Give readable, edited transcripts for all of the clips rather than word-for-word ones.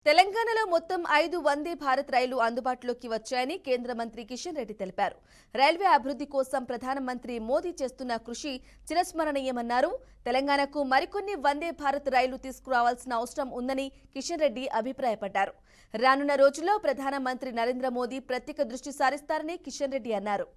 తెలంగాణలో మొత్తం 5 వందే భారత్ రైలు అందుబాటులోకి వచ్చాయని కేంద్ర మంత్రి కిషన్ రెడ్డి తెలిపారు. రైల్వే అభివృద్ధి కోసం ప్రధానమంత్రి మోదీ చేస్తున్న కృషి చిరస్మరణీయమన్నారు. తెలంగాణకు మరికొన్ని వందే భారత్ రైలు తీసుకురావాల్సిన అవసరం ఉందని కిషన్ రెడ్డి అభిప్రాయపడ్డారు. రానున్న రోజుల్లో ప్రధానమంత్రి నరేంద్ర మోదీ ప్రత్యేక దృష్టి సారిస్తారని కిషన్ రెడ్డి అన్నారు.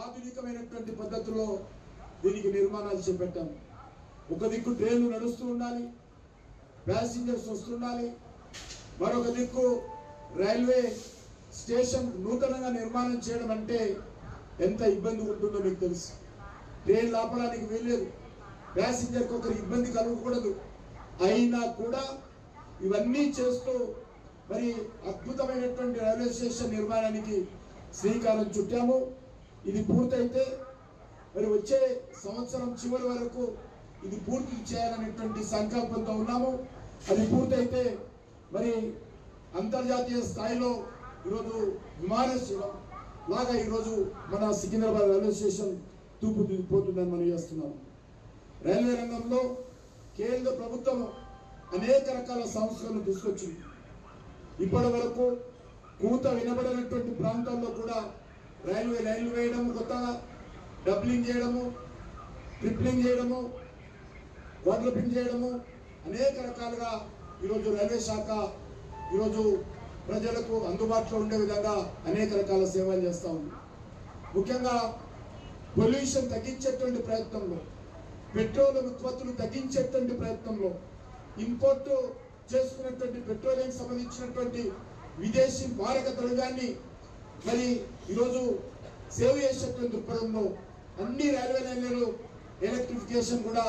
ఆధునికమైనటువంటి పద్ధతిలో దీనికి నిర్మాణాలు చేపట్టాం. ఒక దిక్కు ట్రైన్లు నడుస్తూ ఉండాలి, ప్యాసింజర్స్ వస్తుండాలి, మరొక దిక్కు రైల్వే స్టేషన్ నూతనంగా నిర్మాణం చేయడం అంటే ఎంత ఇబ్బంది ఉంటుందో మీకు తెలుసు. ట్రైన్ ఆపడానికి వీల్లేదు, ప్యాసింజర్కి ఒకరి ఇబ్బంది కలగకూడదు. అయినా కూడా ఇవన్నీ చేస్తూ మరి అద్భుతమైనటువంటి రైల్వే స్టేషన్ నిర్మాణానికి శ్రీకారం చుట్టాము. ఇది పూర్తయితే మరి వచ్చే సంవత్సరం చివరి వరకు ఇది పూర్తి చేయాలనేటువంటి సంకల్పంతో ఉన్నాము. అది పూర్తయితే మరి అంతర్జాతీయ స్థాయిలో ఈరోజు విమానాశ్రయం లాగా ఈరోజు మన సికింద్రాబాద్ రైల్వే స్టేషన్ తూపుపోతుందని మనం చేస్తున్నాము. రైల్వే రంగంలో కేంద్ర ప్రభుత్వం అనేక రకాల సంస్కరణలు తీసుకొచ్చింది. ఇప్పటి వరకు కూత వినబడినటువంటి ప్రాంతాల్లో కూడా రైల్వే లైన్లు వేయడము, కొత్తగా డబ్లింగ్ చేయడము, ట్రిప్లింగ్ చేయడము, క్వాడ్రప్లింగ్ చేయడము, అనేక రకాలుగా ఈరోజు రైల్వే శాఖ ఈరోజు ప్రజలకు అందుబాటులో ఉండే విధంగా అనేక రకాల సేవలు చేస్తూ ఉంది. ముఖ్యంగా పొల్యూషన్ తగ్గించేటువంటి ప్రయత్నంలో, పెట్రోల్ ఉత్పత్తులు తగ్గించేటువంటి ప్రయత్నంలో, ఇంపోర్ట్ చేసుకున్నటువంటి పెట్రోలియం సంబంధించినటువంటి విదేశీ మారక ద్రవ్యాన్ని మరి ఈరోజు సేవ్ చేసేటువంటి దృక్పథంలో అన్ని రైల్వే లైన్లలో ఎలక్ట్రిఫికేషన్ కూడా